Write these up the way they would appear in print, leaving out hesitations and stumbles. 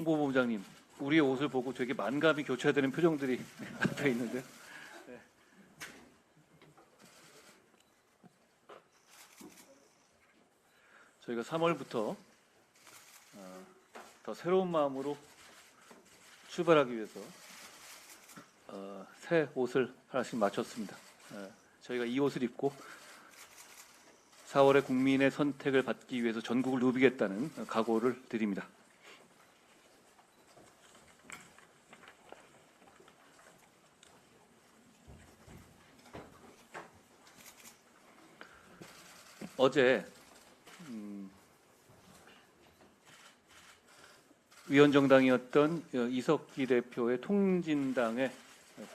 홍보부장님, 우리의 옷을 보고 되게 만감이 교차되는 표정들이 앞에 있는데요. 네. 저희가 3월부터 더 새로운 마음으로 출발하기 위해서 새 옷을 하나씩 맞췄습니다. 저희가 이 옷을 입고 4월에 국민의 선택을 받기 위해서 전국을 누비겠다는 각오를 드립니다. 어제 위원정당이었던 이석기 대표의 통진당의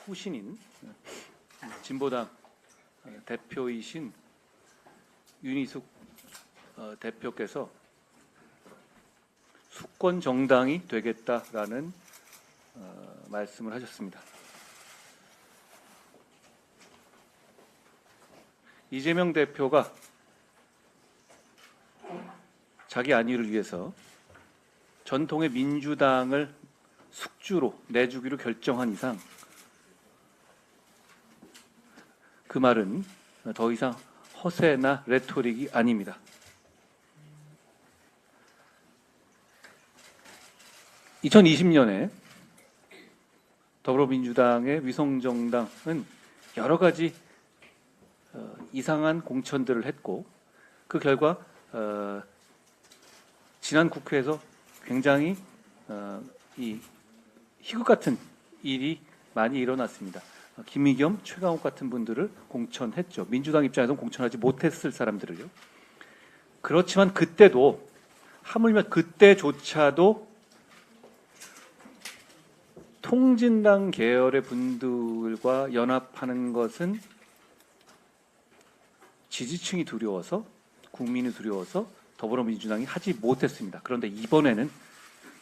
후신인 진보당 대표이신 윤희숙 대표께서 수권 정당이 되겠다라는 말씀을 하셨습니다. 이재명 대표가 자기 안위를 위해서 전통의 민주당을 숙주로 내주기로 결정한 이상 그 말은 더 이상 허세나 레토릭이 아닙니다. (2020년에) 더불어민주당의 위성정당은 여러 가지 이상한 공천들을 했고 그 결과 지난 국회에서 굉장히 이 희극 같은 일이 많이 일어났습니다. 김의겸, 최강욱 같은 분들을 공천했죠. 민주당 입장에서는 공천하지 못했을 사람들을요. 그렇지만 그때도 하물며 그때조차도 통진당 계열의 분들과 연합하는 것은 지지층이 두려워서 국민이 두려워서 더불어민주당이 하지 못했습니다. 그런데 이번에는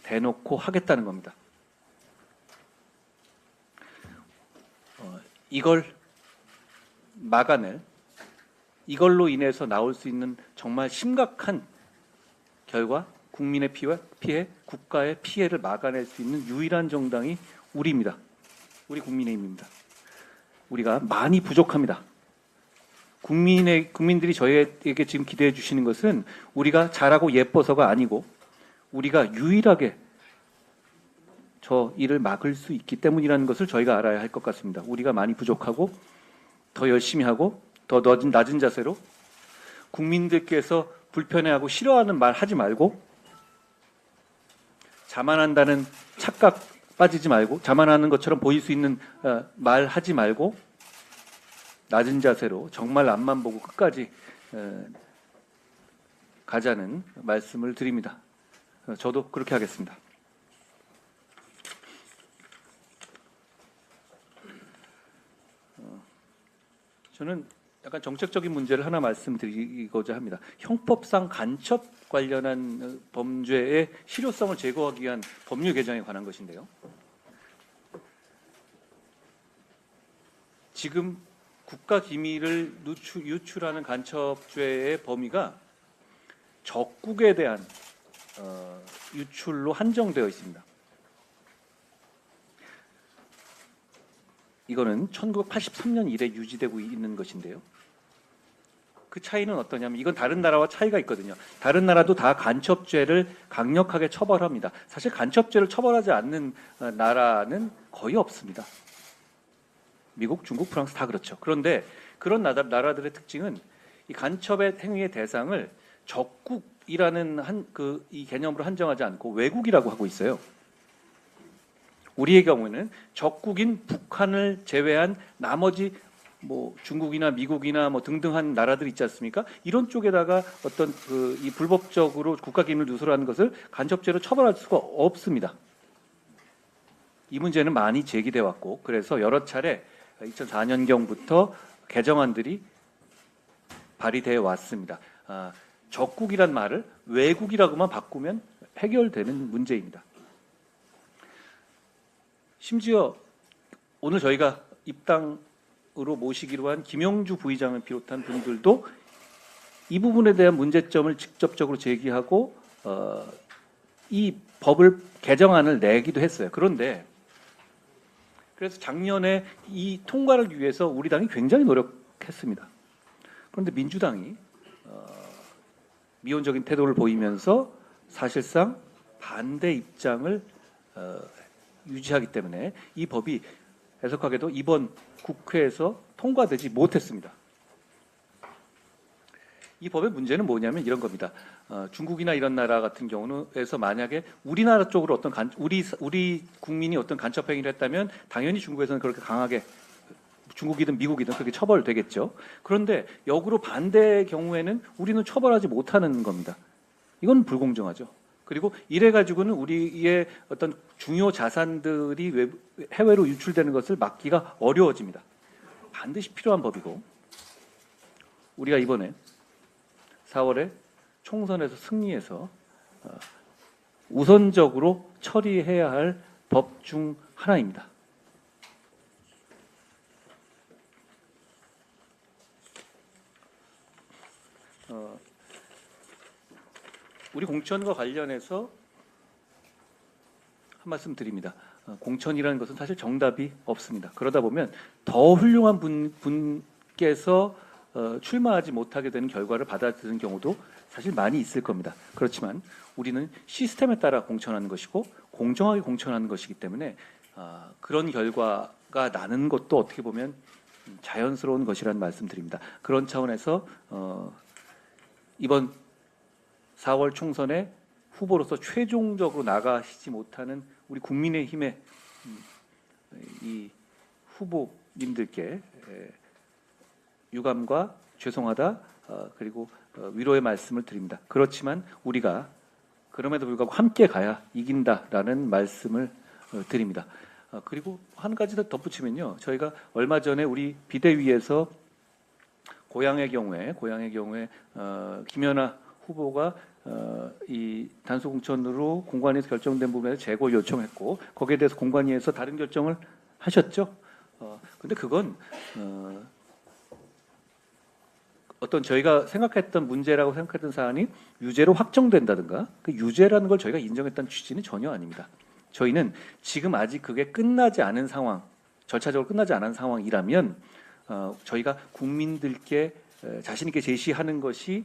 대놓고 하겠다는 겁니다. 이걸 막아낼, 이걸로 인해서 나올 수 있는 정말 심각한 결과, 국민의 피해, 국가의 피해를 막아낼 수 있는 유일한 정당이 우리입니다. 우리 국민의힘입니다. 우리가 많이 부족합니다. 국민들이 저희에게 지금 기대해 주시는 것은 우리가 잘하고 예뻐서가 아니고 우리가 유일하게 저 일을 막을 수 있기 때문이라는 것을 저희가 알아야 할 것 같습니다. 우리가 많이 부족하고 더 열심히 하고 더 낮은 자세로 국민들께서 불편해하고 싫어하는 말 하지 말고 자만한다는 착각 빠지지 말고 자만하는 것처럼 보일 수 있는 말 하지 말고 낮은 자세로 정말 앞만 보고 끝까지 가자는 말씀을 드립니다. 저도 그렇게 하겠습니다. 저는 약간 정책적인 문제를 하나 말씀드리고자 합니다. 형법상 간첩 관련한 범죄의 실효성을 제거하기 위한 법률 개정에 관한 것인데요. 지금 국가 기밀을 유출하는 간첩죄의 범위가 적국에 대한 유출로 한정되어 있습니다. 이거는 1983년 이래 유지되고 있는 것인데요. 그 차이는 어떠냐면 이건 다른 나라와 차이가 있거든요. 다른 나라도 다 간첩죄를 강력하게 처벌합니다. 사실 간첩죄를 처벌하지 않는 나라는 거의 없습니다. 미국, 중국, 프랑스 다 그렇죠. 그런데 그런 나라들의 특징은 이 간첩의 행위의 대상을 적국이라는 이 개념으로 한정하지 않고 외국이라고 하고 있어요. 우리의 경우에는 적국인 북한을 제외한 나머지 뭐 중국이나 미국이나 뭐 등등한 나라들 있지 않습니까? 이런 쪽에다가 어떤 이 불법적으로 국가기밀을 누설하는 것을 간첩죄로 처벌할 수가 없습니다. 이 문제는 많이 제기돼 왔고 그래서 여러 차례 2004년경부터 개정안들이 발의되어 왔습니다. 적국이란 말을 외국이라고만 바꾸면 해결되는 문제입니다. 심지어 오늘 저희가 입당으로 모시기로 한 김영주 부의장을 비롯한 분들도 이 부분에 대한 문제점을 직접적으로 제기하고 이 법을 개정안을 내기도 했어요. 그런데 그래서 작년에 이 통과를 위해서 우리 당이 굉장히 노력했습니다. 그런데 민주당이 미온적인 태도를 보이면서 사실상 반대 입장을 유지하기 때문에 이 법이 애석하게도 이번 국회에서 통과되지 못했습니다. 이 법의 문제는 뭐냐면 이런 겁니다. 중국이나 이런 나라 같은 경우에서 만약에 우리나라 쪽으로 어떤 우리 국민이 어떤 간첩 행위를 했다면 당연히 중국에서는 그렇게 강하게 중국이든 미국이든 그렇게 처벌되겠죠. 그런데 역으로 반대의 경우에는 우리는 처벌하지 못하는 겁니다. 이건 불공정하죠. 그리고 이래 가지고는 우리의 어떤 중요 자산들이 해외로 유출되는 것을 막기가 어려워집니다. 반드시 필요한 법이고 우리가 이번에 4월에 총선에서 승리해서 우선적으로 처리해야 할 법 중 하나입니다. 우리 공천과 관련해서 한 말씀 드립니다. 공천이라는 것은 사실 정답이 없습니다. 그러다 보면 더 훌륭한 분께서 출마하지 못하게 되는 결과를 받아들이는 경우도 사실 많이 있을 겁니다. 그렇지만 우리는 시스템에 따라 공천하는 것이고 공정하게 공천하는 것이기 때문에 그런 결과가 나는 것도 어떻게 보면 자연스러운 것이라는 말씀드립니다. 그런 차원에서 이번 4월 총선에 후보로서 최종적으로 나가시지 못하는 우리 국민의힘의 이 후보님들께 유감과 죄송하다 그리고 위로의 말씀을 드립니다. 그렇지만 우리가 그럼에도 불구하고 함께 가야 이긴다라는 말씀을 드립니다. 그리고 한 가지 더 덧붙이면요, 저희가 얼마 전에 우리 비대위에서 고향의 경우에 김연아 후보가 이 단수 공천으로 공관위에서 결정된 부분에서 재고 요청했고 거기에 대해서 공관위에서 다른 결정을 하셨죠. 근데 그건 어떤 저희가 생각했던 문제라고 생각했던 사안이 유죄로 확정된다든가 그 유죄라는 걸 저희가 인정했던 취지는 전혀 아닙니다. 저희는 지금 아직 그게 끝나지 않은 상황, 절차적으로 끝나지 않은 상황이라면 저희가 국민들께 자신 있게 제시하는 것이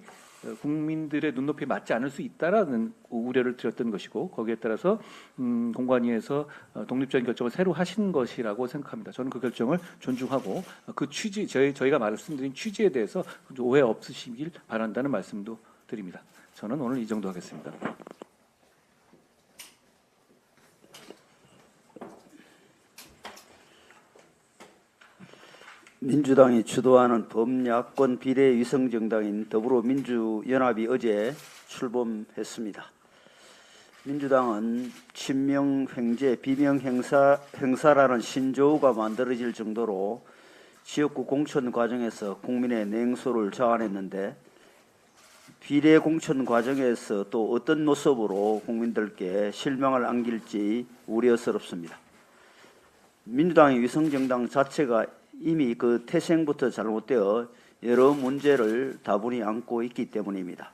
국민들의 눈높이에 맞지 않을 수 있다라는 우려를 드렸던 것이고 거기에 따라서 공관위에서 독립적인 결정을 새로 하신 것이라고 생각합니다. 저는 그 결정을 존중하고 그 취지 저희가 말씀드린 취지에 대해서 오해 없으시길 바란다는 말씀도 드립니다. 저는 오늘 이 정도 하겠습니다. 민주당이 주도하는 범야권 비례 위성정당인 더불어민주연합이 어제 출범했습니다. 민주당은 친명 횡재, 비명 행사라는 신조어가 만들어질 정도로 지역구 공천 과정에서 국민의 냉소를 자아냈는데 비례 공천 과정에서 또 어떤 모습으로 국민들께 실망을 안길지 우려스럽습니다. 민주당의 위성정당 자체가 이미 그 태생부터 잘못되어 여러 문제를 다분히 안고 있기 때문입니다.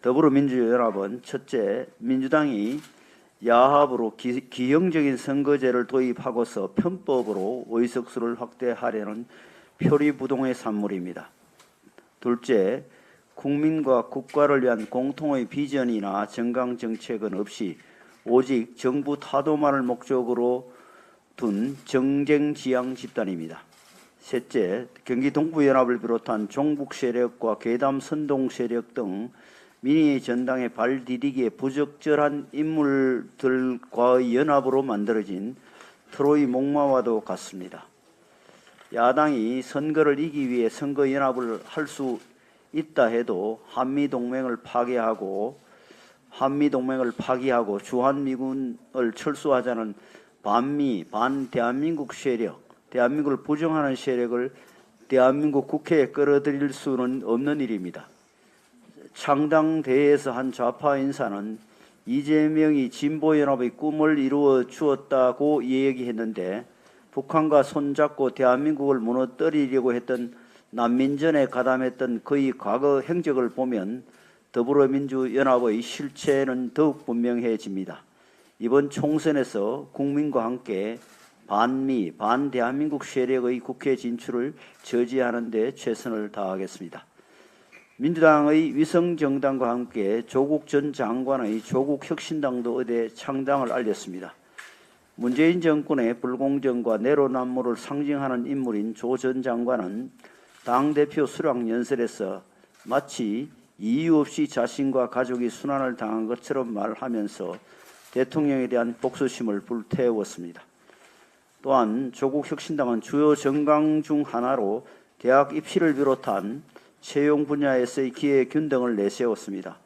더불어민주연합은 첫째, 민주당이 야합으로 기형적인 선거제를 도입하고서 편법으로 의석수를 확대하려는 표리부동의 산물입니다. 둘째, 국민과 국가를 위한 공통의 비전이나 정강정책은 없이 오직 정부 타도만을 목적으로 둔 정쟁지향 집단입니다. 셋째, 경기 동부연합을 비롯한 종북 세력과 괴담 선동 세력 등 민의 전당의 발 디디기에 부적절한 인물들과의 연합으로 만들어진 트로이 목마와도 같습니다. 야당이 선거를 이기기 위해 선거연합을 할 수 있다 해도 한미동맹을 파기하고 주한미군을 철수하자는 반미, 반대한민국 세력, 대한민국을 부정하는 세력을 대한민국 국회에 끌어들일 수는 없는 일입니다. 창당대회에서 한 좌파 인사는 이재명이 진보연합의 꿈을 이루어 주었다고 얘기했는데 북한과 손잡고 대한민국을 무너뜨리려고 했던 난민전에 가담했던 그의 과거 행적을 보면 더불어민주연합의 실체는 더욱 분명해집니다. 이번 총선에서 국민과 함께 반미, 반대한민국 세력의 국회 진출을 저지하는 데 최선을 다하겠습니다. 민주당의 위성정당과 함께 조국 전 장관의 조국혁신당도 의대 창당을 알렸습니다. 문재인 정권의 불공정과 내로남불을 상징하는 인물인 조 전 장관은 당대표 수락 연설에서 마치 이유 없이 자신과 가족이 순환을 당한 것처럼 말하면서 대통령에 대한 복수심을 불태웠습니다. 또한 조국혁신당은 주요 정강 중 하나로 대학 입시를 비롯한 채용 분야에서의 기회 균등을 내세웠습니다.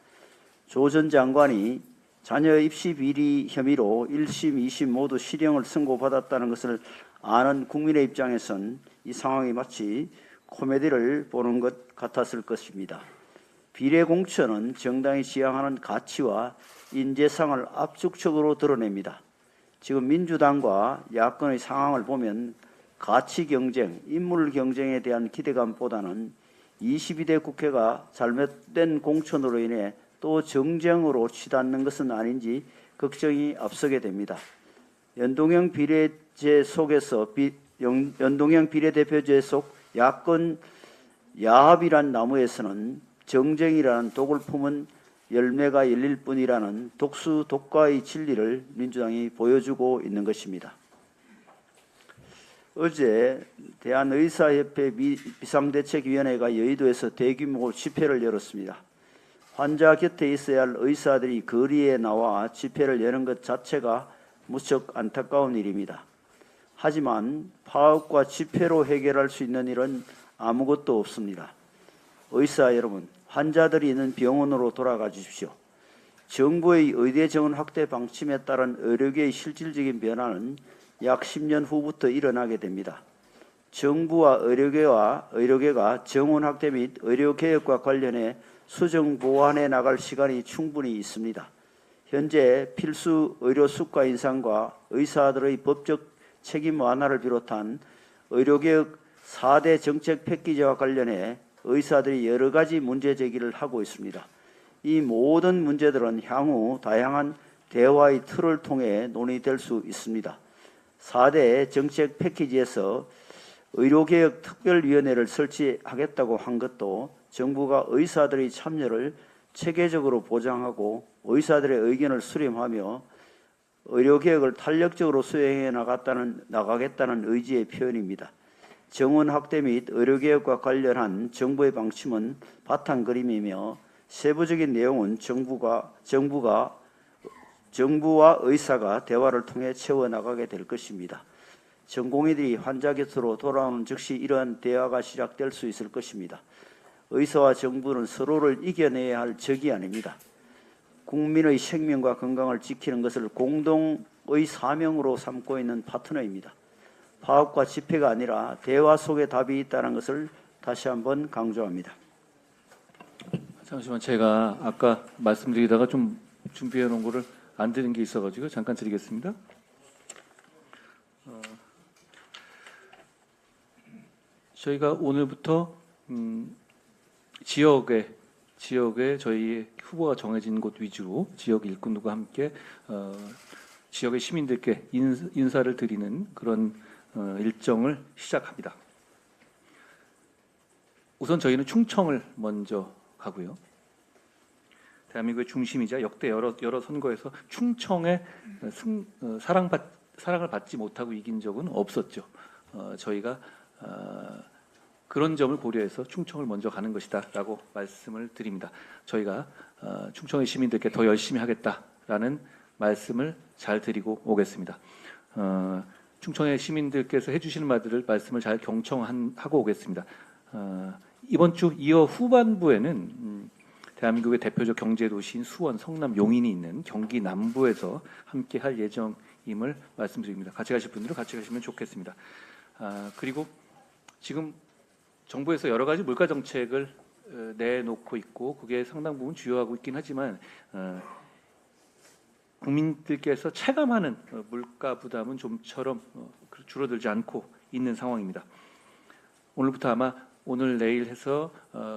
조 전 장관이 자녀 입시 비리 혐의로 1심, 2심 모두 실형을 선고받았다는 것을 아는 국민의 입장에선 이 상황이 마치 코미디를 보는 것 같았을 것입니다. 비례 공천은 정당이 지향하는 가치와 인재상을 압축적으로 드러냅니다. 지금 민주당과 야권의 상황을 보면 가치 경쟁, 인물 경쟁에 대한 기대감보다는 22대 국회가 잘못된 공천으로 인해 또 정쟁으로 치닫는 것은 아닌지 걱정이 앞서게 됩니다. 연동형 비례제 속에서 연동형 비례대표제 속 야권 야합이란 나무에서는 정쟁이라는 독을 품은 열매가 열릴 뿐이라는 독수 독과의 진리를 민주당이 보여주고 있는 것입니다. 어제 대한의사협회 비상대책위원회가 여의도에서 대규모 집회를 열었습니다. 환자 곁에 있어야 할 의사들이 거리에 나와 집회를 여는 것 자체가 무척 안타까운 일입니다. 하지만 파업과 집회로 해결할 수 있는 일은 아무것도 없습니다. 의사 여러분, 환자들이 있는 병원으로 돌아가 주십시오. 정부의 의대 정원 확대 방침에 따른 의료계의 실질적인 변화는 약 10년 후부터 일어나게 됩니다. 정부와 의료계가 정원 확대 및 의료개혁과 관련해 수정 보완해 나갈 시간이 충분히 있습니다. 현재 필수 의료 수가 인상과 의사들의 법적 책임 완화를 비롯한 의료개혁 4대 정책 패키지와 관련해 의사들이 여러 가지 문제 제기를 하고 있습니다. 이 모든 문제들은 향후 다양한 대화의 틀을 통해 논의될 수 있습니다. 4대 정책 패키지에서 의료개혁 특별위원회를 설치하겠다고 한 것도 정부가 의사들의 참여를 체계적으로 보장하고 의사들의 의견을 수렴하며 의료개혁을 탄력적으로 수행해 나가겠다는 의지의 표현입니다. 정원 확대 및 의료개혁과 관련한 정부의 방침은 바탕그림이며 세부적인 내용은 정부와 의사가 대화를 통해 채워나가게 될 것입니다. 전공의들이 환자 곁으로 돌아오는 즉시 이러한 대화가 시작될 수 있을 것입니다. 의사와 정부는 서로를 이겨내야 할 적이 아닙니다. 국민의 생명과 건강을 지키는 것을 공동의 사명으로 삼고 있는 파트너입니다. 파업과 집회가 아니라 대화 속에 답이 있다는 것을 다시 한번 강조합니다. 잠시만, 제가 아까 말씀드리다가 좀 준비해 놓은 거를 안 드린 게 있어가지고 잠깐 드리겠습니다. 저희가 오늘부터 지역에 저희 후보가 정해진 곳 위주로 지역 일꾼들과 함께 지역의 시민들께 인사를 드리는 그런 일정을 시작합니다. 우선 저희는 충청을 먼저 가고요. 대한민국의 중심이자 역대 여러 선거에서 충청의 사랑을 받지 못하고 이긴 적은 없었죠. 저희가 그런 점을 고려해서 충청을 먼저 가는 것이다라고 말씀을 드립니다. 저희가 충청의 시민들께 더 열심히 하겠다라는 말씀을 잘 드리고 오겠습니다. 충청의 시민들께서 해주시는 말씀을 잘 경청하고 오겠습니다. 이번 주 이어 후반부에는 대한민국의 대표적 경제도시인 수원, 성남, 용인이 있는 경기 남부에서 함께 할 예정임을 말씀드립니다. 같이 가실 분들은 같이 가시면 좋겠습니다. 그리고 지금 정부에서 여러 가지 물가 정책을 내놓고 있고 그게 상당 부분 주요하고 있긴 하지만 국민들께서 체감하는 물가 부담은 좀처럼 줄어들지 않고 있는 상황입니다. 오늘부터 아마 오늘 내일 해서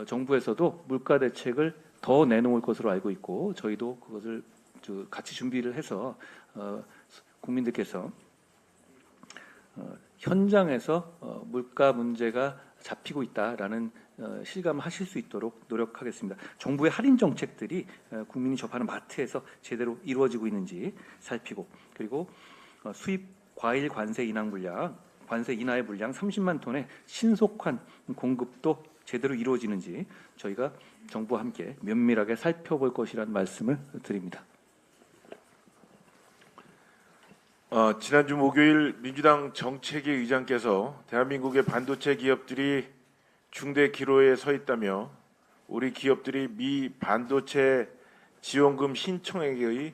정부에서도 물가 대책을 더 내놓을 것으로 알고 있고 저희도 그것을 같이 준비를 해서 국민들께서 현장에서 물가 문제가 잡히고 있다라는 실감하실 수 있도록 노력하겠습니다. 정부의 할인 정책들이 국민이 접하는 마트에서 제대로 이루어지고 있는지 살피고, 그리고 수입 과일 관세 인하 인하의 물량 30만 톤의 신속한 공급도 제대로 이루어지는지 저희가 정부와 함께 면밀하게 살펴볼 것이라는 말씀을 드립니다. 지난주 목요일 민주당 정책위 의장께서 대한민국의 반도체 기업들이 중대 기로에 서 있다며 우리 기업들이 미 반도체 지원금 신청액의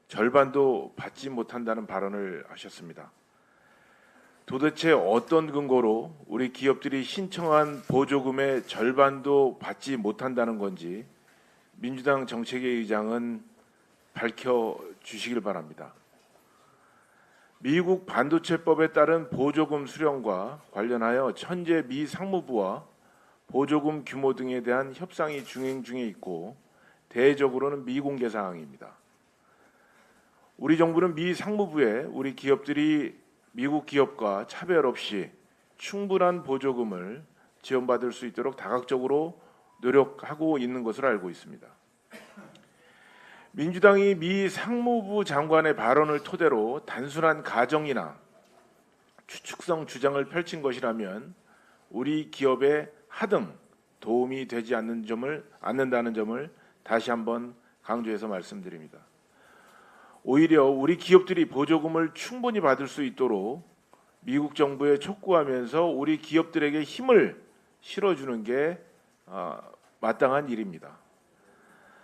절반도 받지 못한다는 발언을 하셨습니다. 도대체 어떤 근거로 우리 기업들이 신청한 보조금의 절반도 받지 못한다는 건지 민주당 정책위 의장은 밝혀주시길 바랍니다. 미국 반도체법에 따른 보조금 수령과 관련하여 현재 미 상무부와 보조금 규모 등에 대한 협상이 진행 중에 있고 대외적으로는 미공개 사항입니다. 우리 정부는 미 상무부에 우리 기업들이 미국 기업과 차별 없이 충분한 보조금을 지원받을 수 있도록 다각적으로 노력하고 있는 것으로 알고 있습니다. 민주당이 미 상무부 장관의 발언을 토대로 단순한 가정이나 추측성 주장을 펼친 것이라면 우리 기업에 하등 도움이 되지 않는다는 점을 다시 한번 강조해서 말씀드립니다. 오히려 우리 기업들이 보조금을 충분히 받을 수 있도록 미국 정부에 촉구하면서 우리 기업들에게 힘을 실어주는 게 마땅한 일입니다.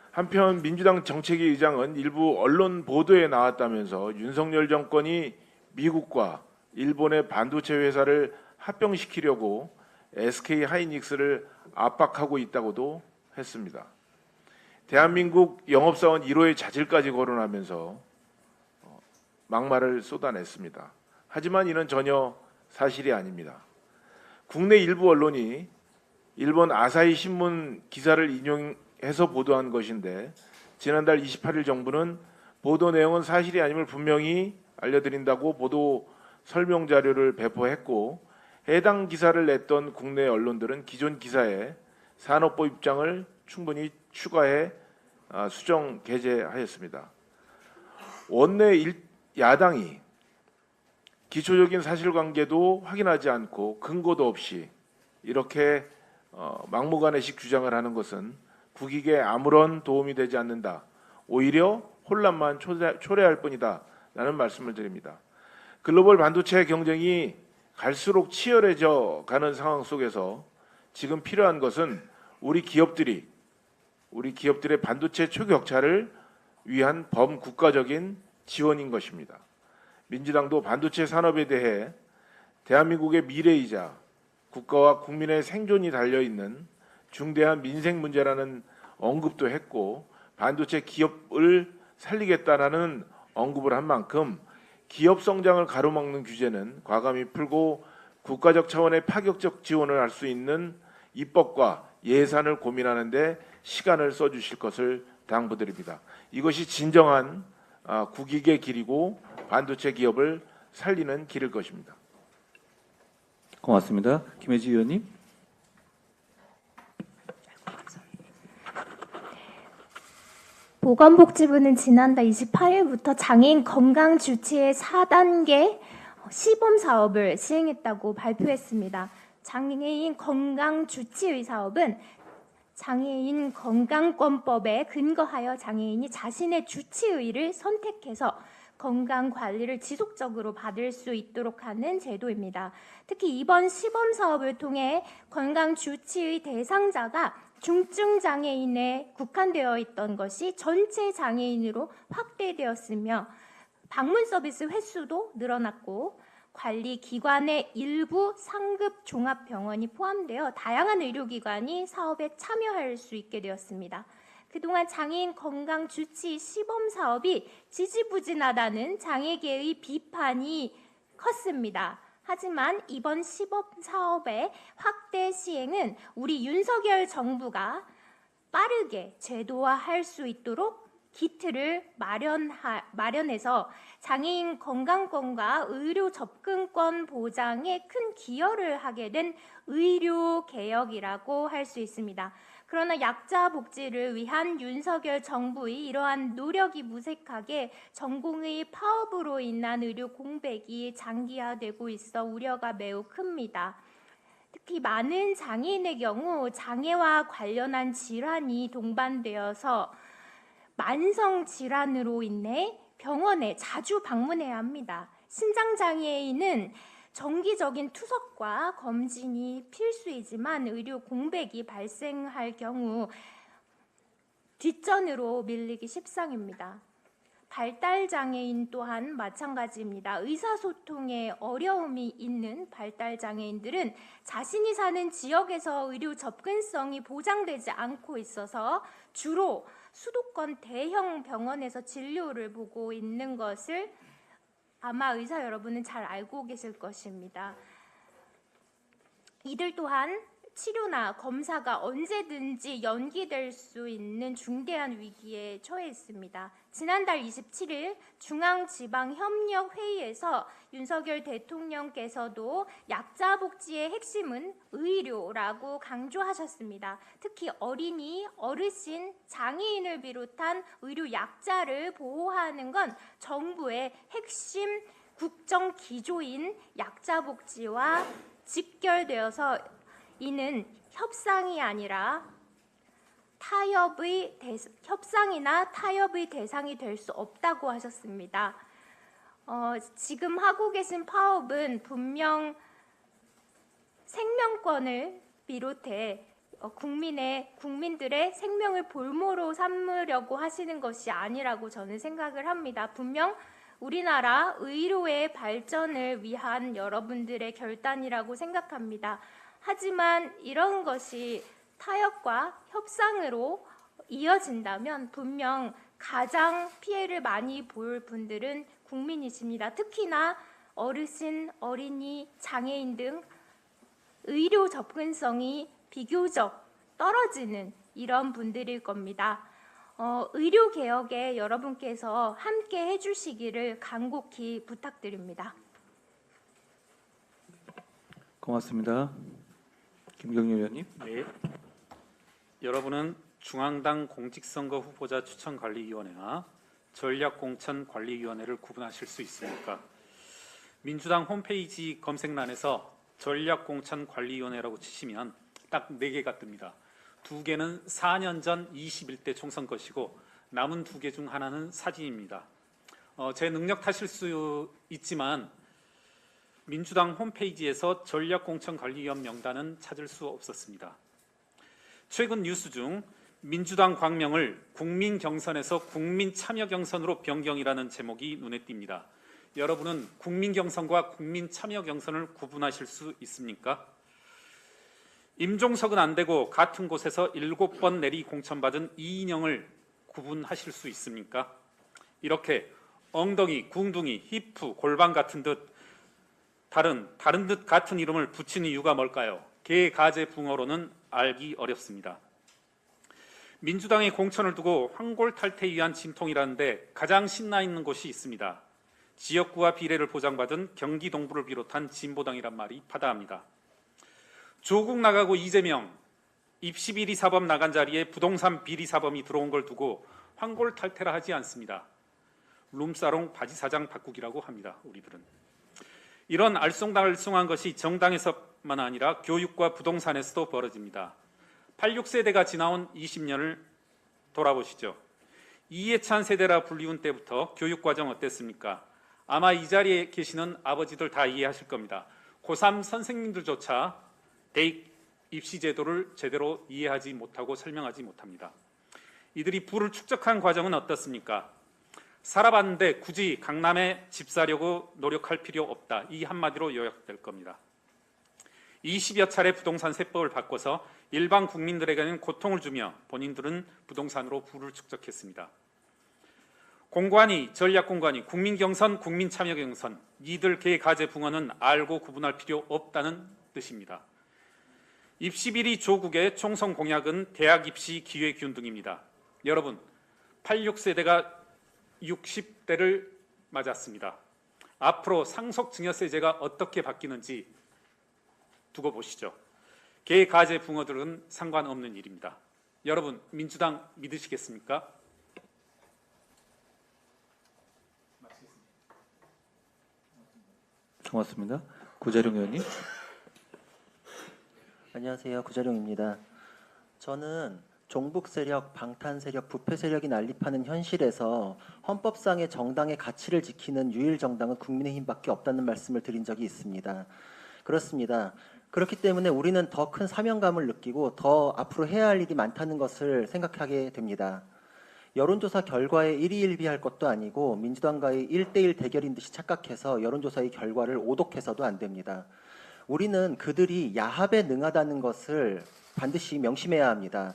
한편 민주당 정책위 의장은 일부 언론 보도에 나왔다면서 윤석열 정권이 미국과 일본의 반도체 회사를 합병시키려고 SK 하이닉스를 압박하고 있다고도 했습니다. 대한민국 영업사원 1호의 자질까지 거론하면서 막말을 쏟아냈습니다. 하지만 이는 전혀 사실이 아닙니다. 국내 일부 언론이 일본 아사히 신문 기사를 인용해서 보도한 것인데 지난달 28일 정부는 보도 내용은 사실이 아님을 분명히 알려드린다고 보도 설명 자료를 배포했고 해당 기사를 냈던 국내 언론들은 기존 기사에 산업부 입장을 충분히 추가해 수정 게재하였습니다. 원내 야당이 기초적인 사실관계도 확인하지 않고 근거도 없이 이렇게 막무가내식 주장을 하는 것은 국익에 아무런 도움이 되지 않는다. 오히려 혼란만 초래할 뿐이다. 라는 말씀을 드립니다. 글로벌 반도체 경쟁이 갈수록 치열해져 가는 상황 속에서 지금 필요한 것은 우리 기업들의 반도체 초격차를 위한 범국가적인 지원인 것입니다. 민주당도 반도체 산업에 대해 대한민국의 미래이자 국가와 국민의 생존이 달려있는 중대한 민생 문제라는 언급도 했고 반도체 기업을 살리겠다라는 언급을 한 만큼 기업 성장을 가로막는 규제는 과감히 풀고 국가적 차원의 파격적 지원을 할 수 있는 입법과 예산을 고민하는 데 시간을 써주실 것을 당부드립니다. 이것이 진정한 국익의 길이고 반도체 기업을 살리는 길일 것입니다. 고맙습니다. 김혜지 의원님. 보건복지부는 지난달 28일부터 장애인 건강 주치의 4단계 시범 사업을 시행했다고 발표했습니다. 장애인 건강 주치의 사업은 장애인 건강권법에 근거하여 장애인이 자신의 주치의를 선택해서 건강 관리를 지속적으로 받을 수 있도록 하는 제도입니다. 특히 이번 시범 사업을 통해 건강 주치의 대상자가 중증 장애인에 국한되어 있던 것이 전체 장애인으로 확대되었으며 방문 서비스 횟수도 늘어났고 관리 기관의 일부 상급 종합병원이 포함되어 다양한 의료기관이 사업에 참여할 수 있게 되었습니다. 그동안 장애인 건강 주치 시범 사업이 지지부진하다는 장애계의 비판이 컸습니다. 하지만 이번 시범 사업의 확대 시행은 우리 윤석열 정부가 빠르게 제도화할 수 있도록 기틀을 마련해서 장애인 건강권과 의료 접근권 보장에 큰 기여를 하게 된 의료 개혁이라고 할 수 있습니다. 그러나 약자 복지를 위한 윤석열 정부의 이러한 노력이 무색하게 전공의 파업으로 인한 의료 공백이 장기화되고 있어 우려가 매우 큽니다. 특히 많은 장애인의 경우 장애와 관련한 질환이 동반되어서 만성 질환으로 인해 병원에 자주 방문해야 합니다. 신장장애인은 정기적인 투석과 검진이 필수이지만 의료 공백이 발생할 경우 뒷전으로 밀리기 십상입니다. 발달장애인 또한 마찬가지입니다. 의사소통에 어려움이 있는 발달장애인들은 자신이 사는 지역에서 의료 접근성이 보장되지 않고 있어서 주로 수도권 대형 병원에서 진료를 보고 있는 것을 아마 의사 여러분은 잘 알고 계실 것입니다. 이들 또한 치료나 검사가 언제든지 연기될 수 있는 중대한 위기에 처해 있습니다. 지난달 27일 중앙지방협력회의에서 윤석열 대통령께서도 약자 복지의 핵심은 의료라고 강조하셨습니다. 특히 어린이, 어르신, 장애인을 비롯한 의료 약자를 보호하는 건 정부의 핵심 국정 기조인 약자 복지와 직결되어서 이는 협상이 아니라 협상이나 타협의 대상이 될 수 없다고 하셨습니다. 지금 하고 계신 파업은 분명 생명권을 비롯해 국민들의 생명을 볼모로 삼으려고 하시는 것이 아니라고 저는 생각을 합니다. 분명 우리나라 의료의 발전을 위한 여러분들의 결단이라고 생각합니다. 하지만 이런 것이 타협과 협상으로 이어진다면 분명 가장 피해를 많이 볼 분들은 국민이십니다. 특히나 어르신, 어린이, 장애인 등 의료 접근성이 비교적 떨어지는 이런 분들일 겁니다. 의료 개혁에 여러분께서 함께 해주시기를 간곡히 부탁드립니다. 고맙습니다. 김경률 의원님. 네. 여러분은 중앙당 공직선거 후보자 추천관리위원회와 전략공천관리위원회를 구분하실 수 있습니까? 민주당 홈페이지 검색란에서 전략공천관리위원회라고 치시면 딱 4개가 뜹니다. 2개는 4년 전 21대 총선 것이고 남은 2개 중 하나는 사진입니다. 제 능력 탓일 수 있지만 민주당 홈페이지에서 전략공천관리위원 명단은 찾을 수 없었습니다. 최근 뉴스 중 민주당 광명을 국민경선에서 국민참여경선으로 변경이라는 제목이 눈에 띕니다. 여러분은 국민경선과 국민참여경선을 구분하실 수 있습니까? 임종석은 안 되고 같은 곳에서 7번 내리 공천받은 이인영을 구분하실 수 있습니까? 이렇게 엉덩이, 궁둥이, 히프, 골반 같은 듯 다른 듯 같은 이름을 붙인 이유가 뭘까요? 개가제 붕어로는 알기 어렵습니다. 민주당의 공천을 두고 황골탈퇴에 의한 진통이라는데 가장 신나 있는 곳이 있습니다. 지역구와 비례를 보장받은 경기 동부를 비롯한 진보당이란 말이 파다합니다. 조국 나가고 이재명, 입시 비리 사범 나간 자리에 부동산 비리 사범이 들어온 걸 두고 황골탈퇴라 하지 않습니다. 룸사롱 바지 사장 바꾸기라고 합니다. 우리들은. 이런 알쏭달쏭한 것이 정당에서만 아니라 교육과 부동산에서도 벌어집니다. 86세대가 지나온 20년을 돌아보시죠. 이해찬 세대라 불리운 때부터 교육과정 어땠습니까? 아마 이 자리에 계시는 아버지들 다 이해하실 겁니다. 고3 선생님들조차 대입 입시 제도를 제대로 이해하지 못하고 설명하지 못합니다. 이들이 부를 축적한 과정은 어떻습니까? 살아봤는데 굳이 강남에 집 사려고 노력할 필요 없다. 이 한마디로 요약될 겁니다. 20여 차례 부동산 세법을 바꿔서 일반 국민들에게는 고통을 주며 본인들은 부동산으로 부를 축적했습니다. 공관위, 전략공관위, 국민경선, 국민참여경선, 이들 개가제 붕어는 알고 구분할 필요 없다는 뜻입니다. 입시 비리 조국의 총선 공약은 대학 입시 기회 균등입니다. 여러분, 86세대가 60대를 맞았습니다. 앞으로 상속증여세제가 어떻게 바뀌는지 두고 보시죠. 계가제 붕어들은 상관없는 일입니다. 여러분, 민주당 믿으시겠습니까? 고맙습니다. 구자룡 의원님. 안녕하세요. 구자룡입니다. 저는 종북 세력, 방탄 세력, 부패 세력이 난립하는 현실에서 헌법상의 정당의 가치를 지키는 유일 정당은 국민의힘밖에 없다는 말씀을 드린 적이 있습니다. 그렇습니다. 그렇기 때문에 우리는 더 큰 사명감을 느끼고 더 앞으로 해야 할 일이 많다는 것을 생각하게 됩니다. 여론조사 결과에 일희일비할 것도 아니고 민주당과의 1대1 대결인 듯이 착각해서 여론조사의 결과를 오독해서도 안 됩니다. 우리는 그들이 야합에 능하다는 것을 반드시 명심해야 합니다.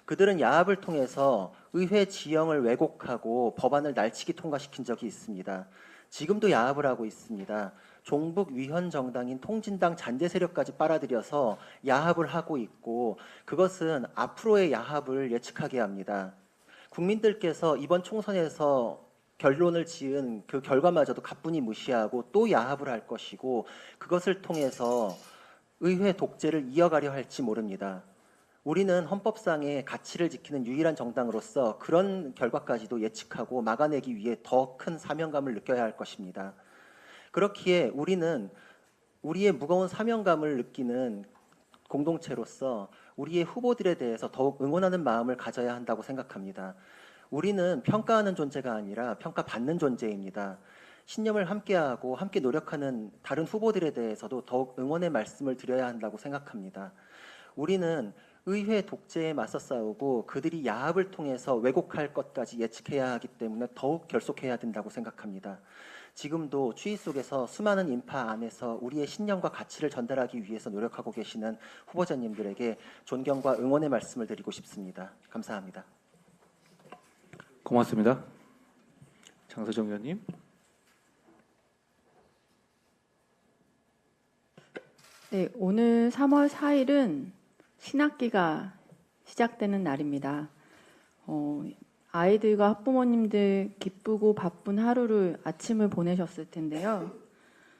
그들은 야합을 통해서 의회 지형을 왜곡하고 법안을 날치기 통과시킨 적이 있습니다. 지금도 야합을 하고 있습니다. 종북 위헌 정당인 통진당 잔재 세력까지 빨아들여서 야합을 하고 있고 그것은 앞으로의 야합을 예측하게 합니다. 국민들께서 이번 총선에서 결론을 지은 그 결과마저도 가뿐히 무시하고 또 야합을 할 것이고 그것을 통해서 의회 독재를 이어가려 할지 모릅니다. 우리는 헌법상의 가치를 지키는 유일한 정당으로서 그런 결과까지도 예측하고 막아내기 위해 더 큰 사명감을 느껴야 할 것입니다. 그렇기에 우리는 우리의 무거운 사명감을 느끼는 공동체로서 우리의 후보들에 대해서 더욱 응원하는 마음을 가져야 한다고 생각합니다. 우리는 평가하는 존재가 아니라 평가받는 존재입니다. 신념을 함께하고 함께 노력하는 다른 후보들에 대해서도 더욱 응원의 말씀을 드려야 한다고 생각합니다. 우리는 의회 독재에 맞서 싸우고 그들이 야합을 통해서 왜곡할 것까지 예측해야 하기 때문에 더욱 결속해야 된다고 생각합니다. 지금도 추위 속에서 수많은 인파 안에서 우리의 신념과 가치를 전달하기 위해서 노력하고 계시는 후보자님들에게 존경과 응원의 말씀을 드리고 싶습니다. 감사합니다. 고맙습니다. 장서정 의원님. 네, 오늘 3월 4일은 신학기가 시작되는 날입니다. 아이들과 학부모님들 기쁘고 바쁜 하루를 아침을 보내셨을 텐데요.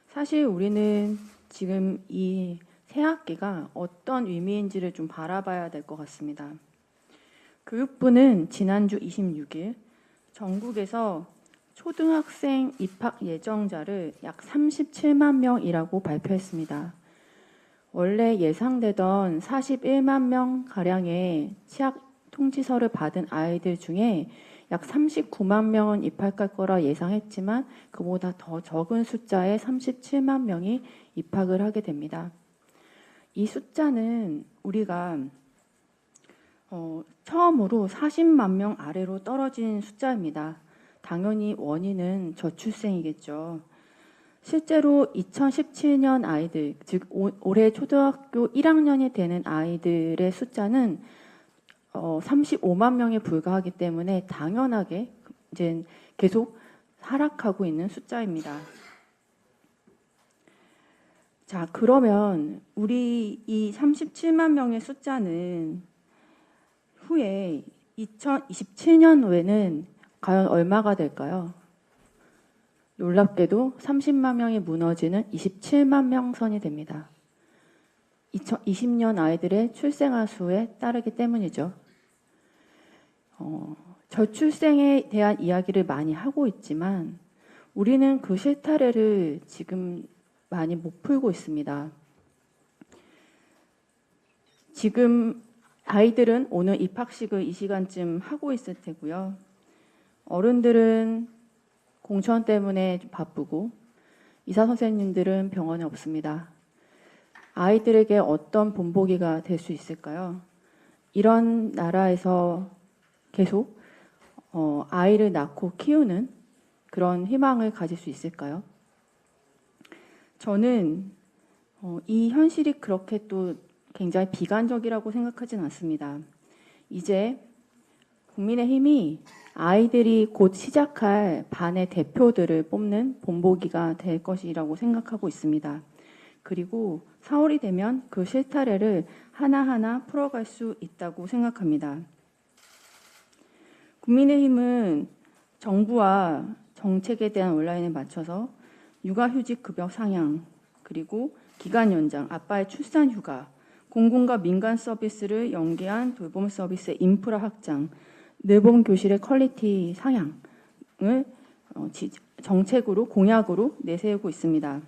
사실 우리는 지금 이 새학기가 어떤 의미인지를 좀 바라봐야 될 것 같습니다. 교육부는 지난주 26일 전국에서 초등학생 입학 예정자를 약 37만 명이라고 발표했습니다. 원래 예상되던 41만 명 가량의 취학 통지서를 받은 아이들 중에 약 39만 명은 입학할 거라 예상했지만 그보다 더 적은 숫자의 37만 명이 입학을 하게 됩니다. 이 숫자는 우리가 처음으로 40만 명 아래로 떨어진 숫자입니다. 당연히 원인은 저출생이겠죠. 실제로 2017년 아이들, 즉 올해 초등학교 1학년이 되는 아이들의 숫자는 35만 명에 불과하기 때문에 당연하게 이제 계속 하락하고 있는 숫자입니다. 자, 그러면 우리 이 37만 명의 숫자는 후에 2027년도에는 과연 얼마가 될까요? 놀랍게도 30만 명이 무너지는 27만 명 선이 됩니다. 2020년 아이들의 출생아 수에 따르기 때문이죠. 저출생에 대한 이야기를 많이 하고 있지만 우리는 그 실타래를 지금 많이 못 풀고 있습니다. 지금 아이들은 오늘 입학식을 이 시간쯤 하고 있을 테고요. 어른들은 공천 때문에 좀 바쁘고 의사 선생님들은 병원에 없습니다. 아이들에게 어떤 본보기가 될 수 있을까요? 이런 나라에서 계속 아이를 낳고 키우는 그런 희망을 가질 수 있을까요? 저는 이 현실이 그렇게 또 굉장히 비관적이라고 생각하진 않습니다. 이제 국민의힘이 아이들이 곧 시작할 반의 대표들을 뽑는 본보기가 될 것이라고 생각하고 있습니다. 그리고 4월이 되면 그 실타래를 하나하나 풀어갈 수 있다고 생각합니다. 국민의힘은 정부와 정책에 대한 온라인에 맞춰서 육아휴직 급여 상향, 그리고 기간 연장, 아빠의 출산 휴가, 공공과 민간 서비스를 연계한 돌봄 서비스의 인프라 확장, 늘봄 교실의 퀄리티 상향을 정책으로 공약으로 내세우고 있습니다.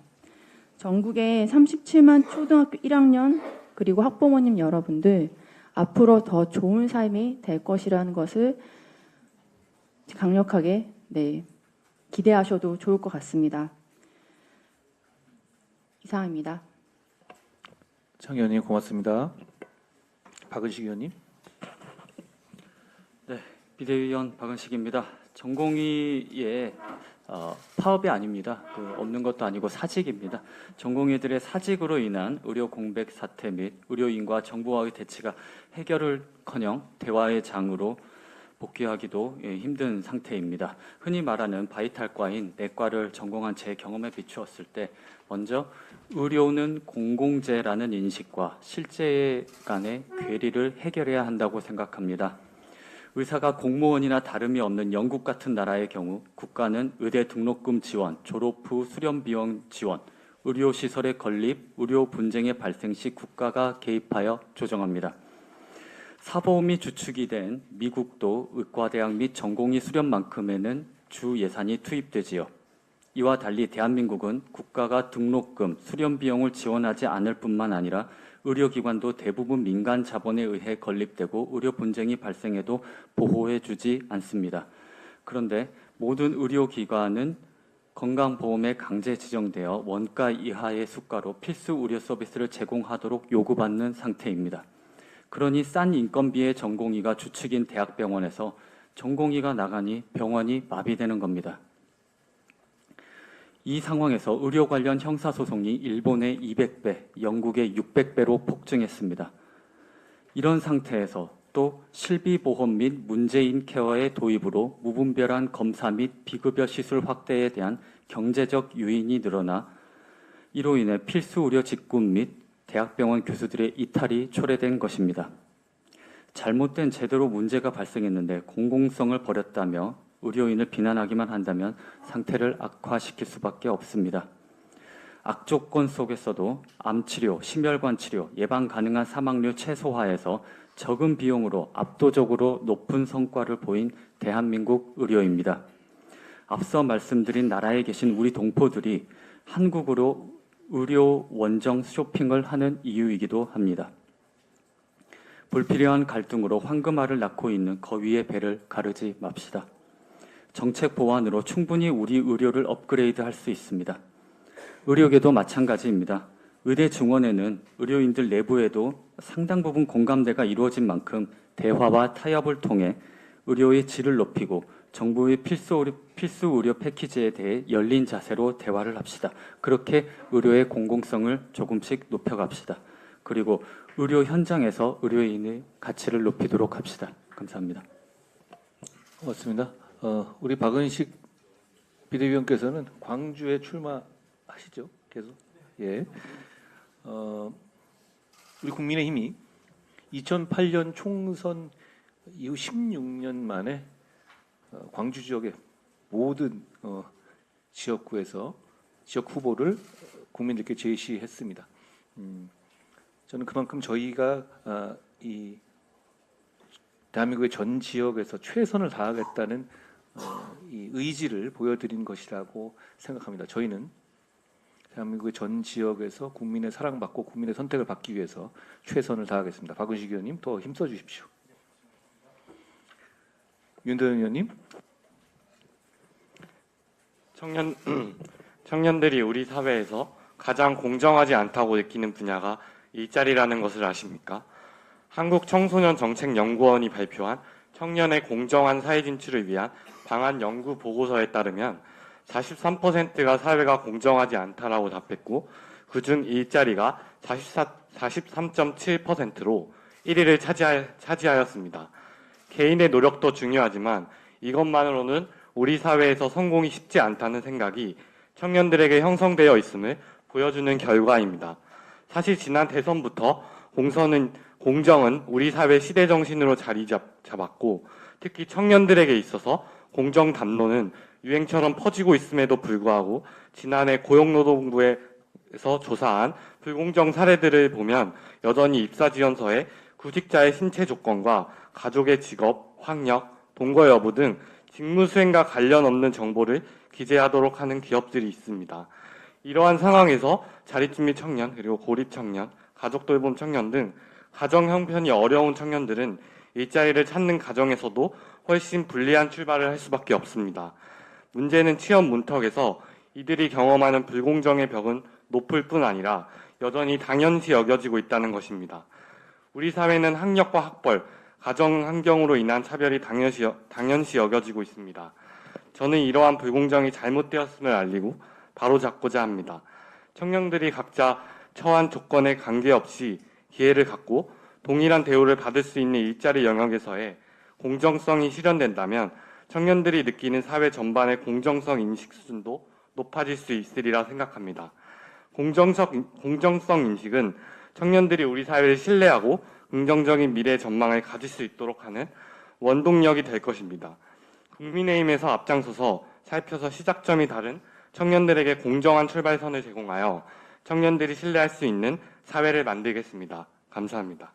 전국의 37만 초등학교 1학년 그리고 학부모님 여러분들 앞으로 더 좋은 삶이 될 것이라는 것을 강력하게 기대하셔도 좋을 것 같습니다. 이상입니다. 장 의원님 고맙습니다. 박은식 의원님. 네, 비대위원 박은식입니다. 전공의의 파업이 아닙니다. 없는 것도 아니고 사직입니다. 전공의들의 사직으로 인한 의료 공백 사태 및 의료인과 정부와의 대치가 해결을커녕 대화의 장으로 복귀하기도 힘든 상태입니다. 흔히 말하는 바이탈과인 내과를 전공한 제 경험에 비추었을 때 먼저 의료는 공공재라는 인식과 실제 간의 괴리를 해결해야 한다고 생각합니다. 의사가 공무원이나 다름이 없는 영국 같은 나라의 경우 국가는 의대 등록금 지원, 졸업 후 수련 비용 지원, 의료시설의 건립, 의료 분쟁의 발생 시 국가가 개입하여 조정합니다. 사보험이 주축이 된 미국도 의과대학 및 전공의 수련만큼에는 주 예산이 투입되지요. 이와 달리 대한민국은 국가가 등록금, 수련 비용을 지원하지 않을 뿐만 아니라 의료기관도 대부분 민간 자본에 의해 건립되고 의료 분쟁이 발생해도 보호해주지 않습니다. 그런데 모든 의료기관은 건강보험에 강제 지정되어 원가 이하의 수가로 필수 의료 서비스를 제공하도록 요구받는 상태입니다. 그러니 싼 인건비의 전공의가 주축인 대학병원에서 전공의가 나가니 병원이 마비되는 겁니다. 이 상황에서 의료 관련 형사소송이 일본의 200배, 영국의 600배로 폭증했습니다. 이런 상태에서 또 실비보험 및 문재인 케어의 도입으로 무분별한 검사 및 비급여 시술 확대에 대한 경제적 요인이 늘어나 이로 인해 필수 의료 직군 및 대학병원 교수들의 이탈이 초래된 것입니다. 잘못된 제도로 문제가 발생했는데 공공성을 버렸다며 의료인을 비난하기만 한다면 상태를 악화시킬 수밖에 없습니다. 악조건 속에서도 암치료, 심혈관 치료, 예방 가능한 사망률 최소화해서 적은 비용으로 압도적으로 높은 성과를 보인 대한민국 의료입니다. 앞서 말씀드린 나라에 계신 우리 동포들이 한국으로 의료 원정 쇼핑을 하는 이유이기도 합니다. 불필요한 갈등으로 황금알을 낳고 있는 거위의 배를 가르지 맙시다. 정책 보완으로 충분히 우리 의료를 업그레이드할 수 있습니다. 의료계도 마찬가지입니다. 의대 증원에는 의료인들 내부에도 상당 부분 공감대가 이루어진 만큼 대화와 타협을 통해 의료의 질을 높이고 정부의 필수 의료 패키지에 대해 열린 자세로 대화를 합시다. 그렇게 의료의 공공성을 조금씩 높여갑시다. 그리고 의료 현장에서 의료인의 가치를 높이도록 합시다. 감사합니다. 고맙습니다. 우리 박은식 비대위원께서는 광주에 출마하시죠? 계속. 예. 우리 국민의힘이 2008년 총선 이후 16년 만에 광주 지역의 모든 지역구에서 지역 후보를 국민들께 제시했습니다. 저는 그만큼 저희가 이 대한민국의 전 지역에서 최선을 다하겠다는 이 의지를 보여드린 것이라고 생각합니다. 저희는 대한민국의 전 지역에서 국민의 사랑받고 국민의 선택을 받기 위해서 최선을 다하겠습니다. 박은식 의원님 더 힘써 주십시오. 윤도현 의원님. 청년들이 우리 사회에서 가장 공정하지 않다고 느끼는 분야가 일자리라는 것을 아십니까? 한국청소년정책연구원이 발표한 청년의 공정한 사회 진출을 위한 방안 연구 보고서에 따르면 43%가 사회가 공정하지 않다라고 답했고 그중 일자리가 43.7%로 1위를 차지하였습니다. 개인의 노력도 중요하지만 이것만으로는 우리 사회에서 성공이 쉽지 않다는 생각이 청년들에게 형성되어 있음을 보여주는 결과입니다. 사실 지난 대선부터 공정은 우리 사회 시대 정신으로 자리 잡았고 특히 청년들에게 있어서 공정 담론은 유행처럼 퍼지고 있음에도 불구하고 지난해 고용노동부에서 조사한 불공정 사례들을 보면 여전히 입사 지원서에 구직자의 신체 조건과 가족의 직업, 학력, 동거 여부 등 직무 수행과 관련 없는 정보를 기재하도록 하는 기업들이 있습니다. 이러한 상황에서 자립 및 청년, 그리고 고립 청년, 가족 돌봄 청년 등 가정 형편이 어려운 청년들은 일자리를 찾는 과정에서도 훨씬 불리한 출발을 할 수밖에 없습니다. 문제는 취업 문턱에서 이들이 경험하는 불공정의 벽은 높을 뿐 아니라 여전히 당연시 여겨지고 있다는 것입니다. 우리 사회는 학력과 학벌, 가정 환경으로 인한 차별이 당연시 여겨지고 있습니다. 저는 이러한 불공정이 잘못되었음을 알리고 바로잡고자 합니다. 청년들이 각자 처한 조건에 관계없이 기회를 갖고 동일한 대우를 받을 수 있는 일자리 영역에서의 공정성이 실현된다면 청년들이 느끼는 사회 전반의 공정성 인식 수준도 높아질 수 있으리라 생각합니다. 공정성 인식은 청년들이 우리 사회를 신뢰하고 긍정적인 미래 전망을 가질 수 있도록 하는 원동력이 될 것입니다. 국민의힘에서 앞장서서 살펴서 시작점이 다른 청년들에게 공정한 출발선을 제공하여 청년들이 신뢰할 수 있는 사회를 만들겠습니다. 감사합니다.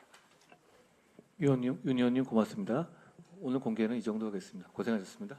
윤 의원님 고맙습니다. 오늘 공개는 이 정도 하겠습니다. 고생하셨습니다.